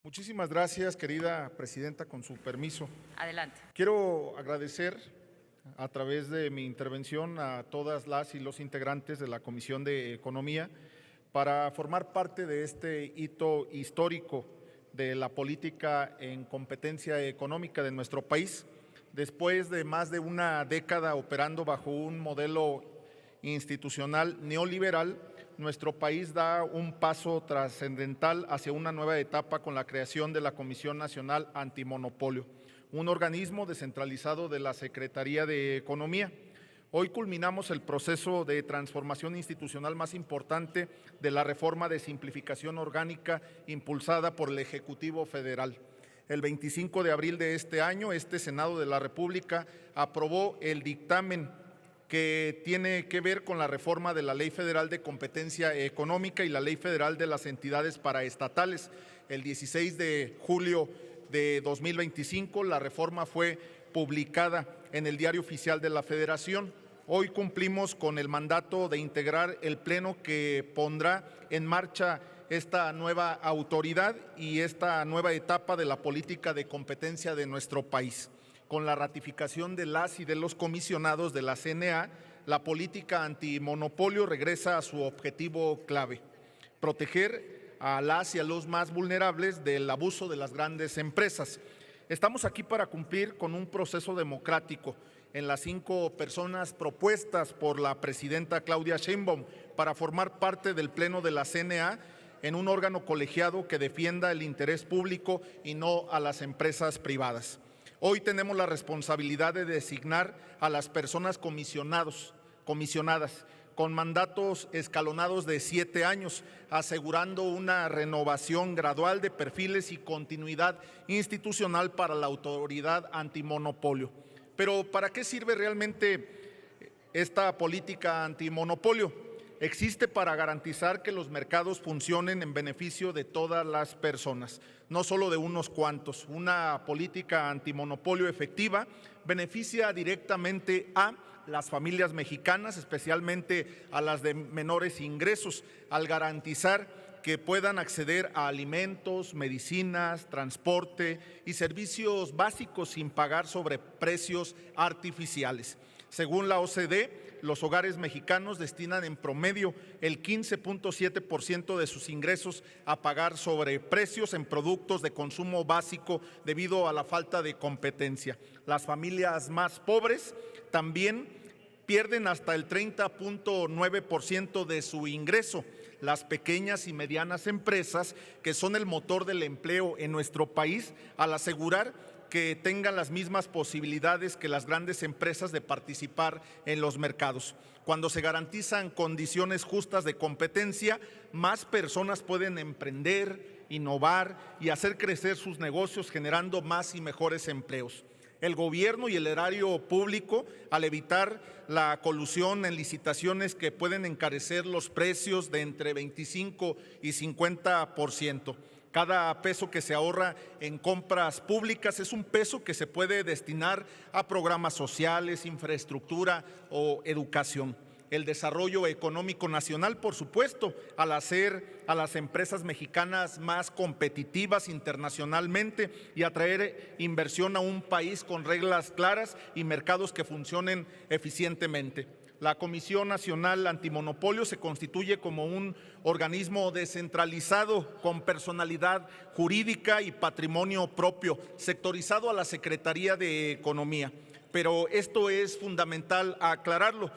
Muchísimas gracias, querida presidenta, con su permiso. Adelante. Quiero agradecer a través de mi intervención a todas las y los integrantes de la Comisión de Economía para formar parte de este hito histórico de la política en competencia económica de nuestro país. Después de más de una década operando bajo un modelo institucional neoliberal, nuestro país da un paso trascendental hacia una nueva etapa con la creación de la Comisión Nacional Antimonopolio, un organismo descentralizado de la Secretaría de Economía. Hoy culminamos el proceso de transformación institucional más importante de la reforma de simplificación orgánica impulsada por el Ejecutivo Federal. El 25 de abril de este año, este Senado de la República aprobó el dictamen que tiene que ver con la reforma de la Ley Federal de Competencia Económica y la Ley Federal de las Entidades Paraestatales. El 16 de julio de 2025, la reforma fue publicada en el Diario Oficial de la Federación. Hoy cumplimos con el mandato de integrar el Pleno que pondrá en marcha esta nueva autoridad y esta nueva etapa de la política de competencia de nuestro país. Con la ratificación de las y de los comisionados de la CNA, la política antimonopolio regresa a su objetivo clave: proteger a las y a los más vulnerables del abuso de las grandes empresas. Estamos aquí para cumplir con un proceso democrático en las 5 personas propuestas por la presidenta Claudia Sheinbaum para formar parte del Pleno de la CNA en un órgano colegiado que defienda el interés público y no a las empresas privadas. Hoy tenemos la responsabilidad de designar a las personas comisionadas con mandatos escalonados de 7 años, asegurando una renovación gradual de perfiles y continuidad institucional para la autoridad antimonopolio. Pero ¿para qué sirve realmente esta política antimonopolio? Existe para garantizar que los mercados funcionen en beneficio de todas las personas, no solo de unos cuantos. Una política antimonopolio efectiva beneficia directamente a las familias mexicanas, especialmente a las de menores ingresos, al garantizar que puedan acceder a alimentos, medicinas, transporte y servicios básicos sin pagar sobreprecios artificiales. Según la OCDE, los hogares mexicanos destinan en promedio el 15.7% de sus ingresos a pagar sobreprecios en productos de consumo básico debido a la falta de competencia. Las familias más pobres también pierden hasta el 30.9% de su ingreso. Las pequeñas y medianas empresas, que son el motor del empleo en nuestro país, al asegurar que tengan las mismas posibilidades que las grandes empresas de participar en los mercados. Cuando se garantizan condiciones justas de competencia, más personas pueden emprender, innovar y hacer crecer sus negocios, generando más y mejores empleos. El gobierno y el erario público, al evitar la colusión en licitaciones que pueden encarecer los precios de entre 25 y 50%. Cada peso que se ahorra en compras públicas es un peso que se puede destinar a programas sociales, infraestructura o educación. El desarrollo económico nacional, por supuesto, al hacer a las empresas mexicanas más competitivas internacionalmente y atraer inversión a un país con reglas claras y mercados que funcionen eficientemente. La Comisión Nacional Antimonopolio se constituye como un organismo descentralizado con personalidad jurídica y patrimonio propio, sectorizado a la Secretaría de Economía. Pero esto es fundamental aclararlo.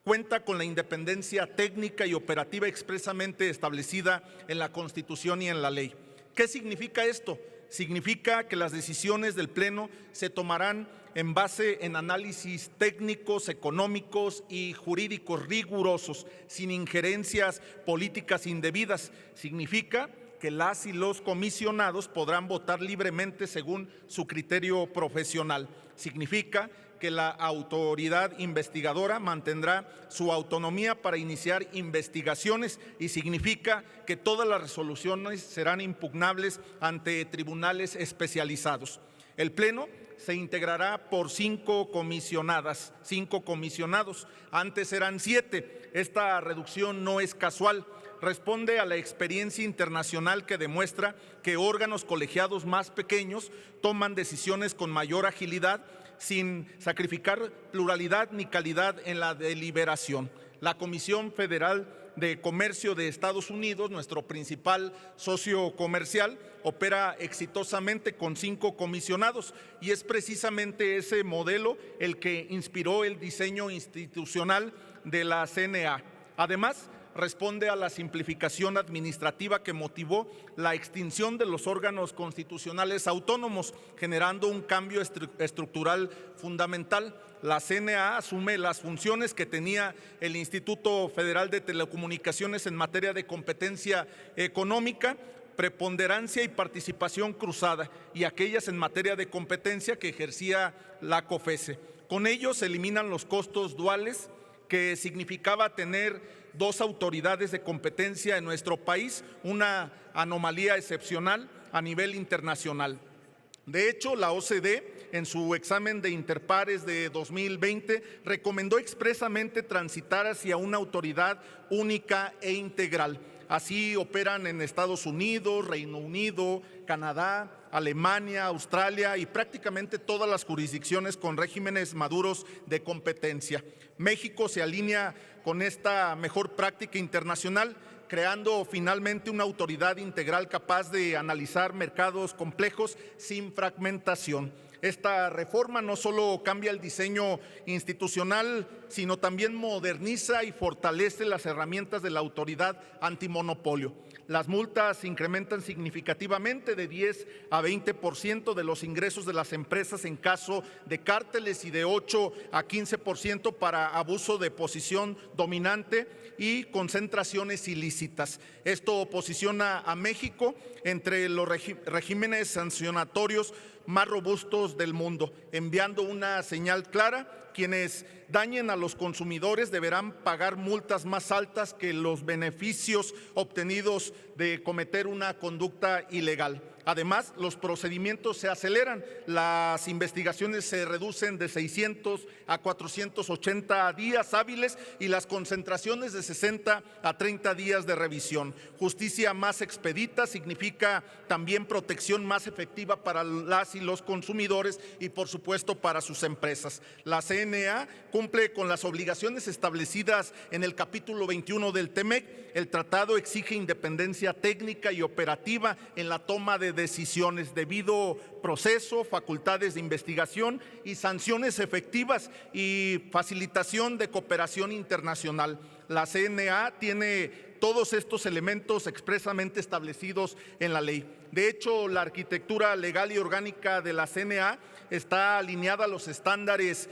Cuenta con la independencia técnica y operativa expresamente establecida en la Constitución y en la ley. ¿Qué significa esto? Significa que las decisiones del Pleno se tomarán en base en análisis técnicos, económicos y jurídicos rigurosos, sin injerencias políticas indebidas. Significa que las y los comisionados podrán votar libremente según su criterio profesional. Significa que la autoridad investigadora mantendrá su autonomía para iniciar investigaciones y significa que todas las resoluciones serán impugnables ante tribunales especializados. El Pleno se integrará por 5 comisionadas, 5 comisionados. Antes eran 7. Esta reducción no es casual. responde a la experiencia internacional que demuestra que órganos colegiados más pequeños toman decisiones con mayor agilidad sin sacrificar pluralidad ni calidad en la deliberación. La Comisión Federal de Comercio de Estados Unidos, nuestro principal socio comercial, opera exitosamente con 5 comisionados y es precisamente ese modelo el que inspiró el diseño institucional de la CNA. Además, responde a la simplificación administrativa que motivó la extinción de los órganos constitucionales autónomos, generando un cambio estructural fundamental. La CNA asume las funciones que tenía el Instituto Federal de Telecomunicaciones en materia de competencia económica, preponderancia y participación cruzada, y aquellas en materia de competencia que ejercía la COFESE. Con ello se eliminan los costos duales que significaba tener 2 autoridades de competencia en nuestro país, una anomalía excepcional a nivel internacional. De hecho, la OCDE, en su examen de interpares de 2020, recomendó expresamente transitar hacia una autoridad única e integral. Así operan en Estados Unidos, Reino Unido, Canadá, Alemania, Australia y prácticamente todas las jurisdicciones con regímenes maduros de competencia. México se alinea con esta mejor práctica internacional, creando finalmente una autoridad integral capaz de analizar mercados complejos sin fragmentación. Esta reforma no solo cambia el diseño institucional, sino también moderniza y fortalece las herramientas de la autoridad antimonopolio. Las multas se incrementan significativamente de 10 a 20% de los ingresos de las empresas en caso de cárteles y de 8 a 15% para abuso de posición dominante y concentraciones ilícitas. Esto posiciona a México entre los regímenes sancionatorios más robustos del mundo, enviando una señal clara: quienes dañen a los consumidores deberán pagar multas más altas que los beneficios obtenidos de cometer una conducta ilegal. Además, los procedimientos se aceleran, las investigaciones se reducen de 600 a 480 días hábiles y las concentraciones de 60 a 30 días de revisión. Justicia más expedita significa también protección más efectiva para las y los consumidores y, por supuesto, para sus empresas. La CNA cumple con las obligaciones establecidas en el capítulo 21 del TEMEC. El tratado exige independencia técnica y operativa en la toma de decisiones, debido proceso, facultades de investigación y sanciones efectivas y facilitación de cooperación internacional. La CNA tiene todos estos elementos expresamente establecidos en la ley. De hecho, la arquitectura legal y orgánica de la CNA está alineada a los estándares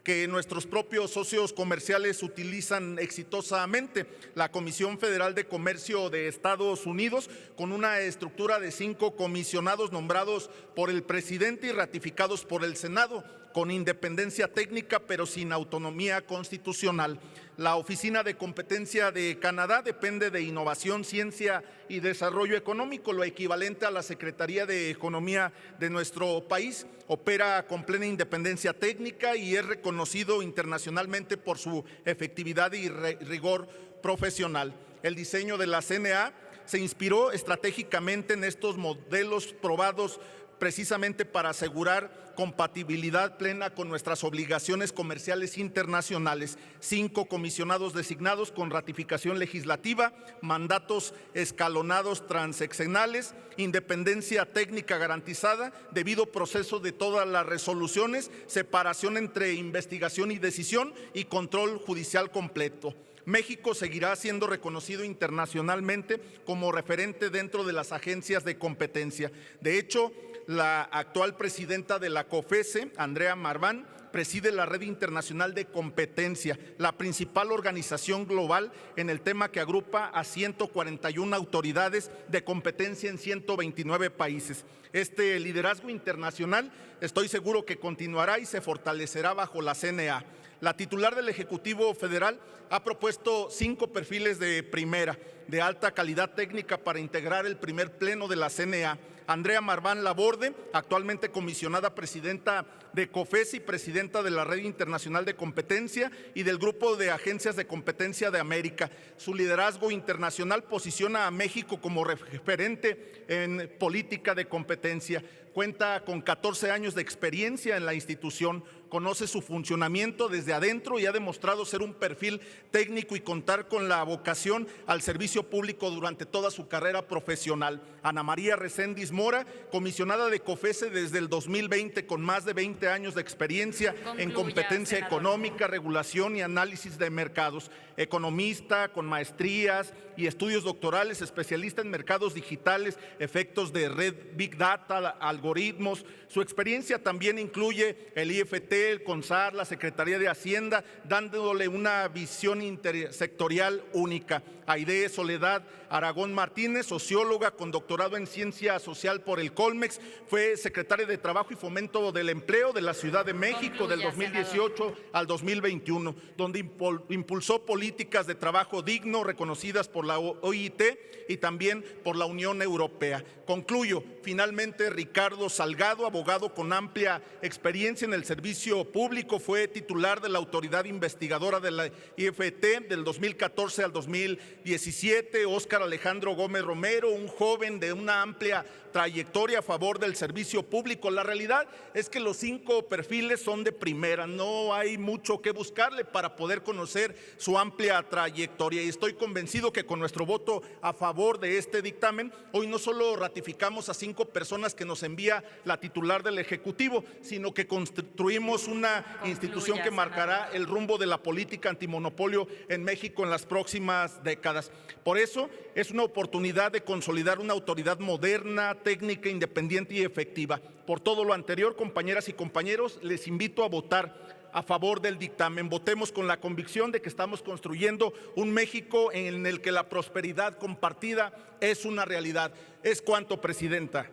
que nuestros propios socios comerciales utilizan exitosamente. La Comisión Federal de Comercio de Estados Unidos, con una estructura de 5 comisionados nombrados por el presidente y ratificados por el Senado, con independencia técnica pero sin autonomía constitucional. La Oficina de Competencia de Canadá depende de Innovación, Ciencia y Desarrollo Económico, lo equivalente a la Secretaría de Economía de nuestro país. Opera con plena independencia técnica y es reconocido internacionalmente por su efectividad y rigor profesional. El diseño de la CNA se inspiró estratégicamente en estos modelos probados precisamente para asegurar compatibilidad plena con nuestras obligaciones comerciales internacionales. 5 comisionados designados con ratificación legislativa, mandatos escalonados transeccionales, independencia técnica garantizada, debido proceso de todas las resoluciones, separación entre investigación y decisión y control judicial completo. México seguirá siendo reconocido internacionalmente como referente dentro de las agencias de competencia. De hecho, la actual presidenta de la COFESE, Andrea Marván, preside la Red Internacional de Competencia, la principal organización global en el tema que agrupa a 141 autoridades de competencia en 129 países. Este liderazgo internacional estoy seguro que continuará y se fortalecerá bajo la CNA. La titular del Ejecutivo Federal ha propuesto 5 perfiles de primera. de alta calidad técnica para integrar el primer pleno de la CNA. Andrea Marván Laborde, actualmente comisionada presidenta de COFESE y presidenta de la Red Internacional de Competencia y del Grupo de Agencias de Competencia de América. Su liderazgo internacional posiciona a México como referente en política de competencia. Cuenta con 14 años de experiencia en la institución, conoce su funcionamiento desde adentro y ha demostrado ser un perfil técnico y contar con la vocación al servicio público durante toda su carrera profesional. Ana María Reséndiz Mora, comisionada de COFESE desde el 2020, con más de 20 años de experiencia en competencia económica, regulación y análisis de mercados. Economista con maestrías y estudios doctorales, especialista en mercados digitales, efectos de red, Big Data, algoritmos. Su experiencia también incluye el IFT, el CONSAR, la Secretaría de Hacienda, dándole una visión intersectorial única. Aide Soledad Aragón Martínez, socióloga con doctorado en Ciencia Social por el Colmex, fue secretaria de Trabajo y Fomento del Empleo de la Ciudad de México del 2018 al 2021, donde impulsó políticas de trabajo digno reconocidas por la OIT y también por la Unión Europea. Concluyo, finalmente, Ricardo Salgado, abogado con amplia experiencia en el servicio público, fue titular de la autoridad investigadora de la IFT del 2014 al 2017. Óscar Alejandro Gómez Romero, un joven de una amplia trayectoria a favor del servicio público. La realidad es que los 5 perfiles son de primera, no hay mucho que buscarle para poder conocer su amplia trayectoria, y estoy convencido que con nuestro voto a favor de este dictamen, hoy no solo ratificamos a 5 personas que nos envía la titular del Ejecutivo, sino que construimos una institución que marcará el rumbo de la política antimonopolio en México en las próximas décadas. Por eso es una oportunidad de consolidar una autoridad moderna, técnica, independiente y efectiva. Por todo lo anterior, compañeras y compañeros, les invito a votar a favor del dictamen. Votemos con la convicción de que estamos construyendo un México en el que la prosperidad compartida es una realidad. Es cuanto, Presidenta.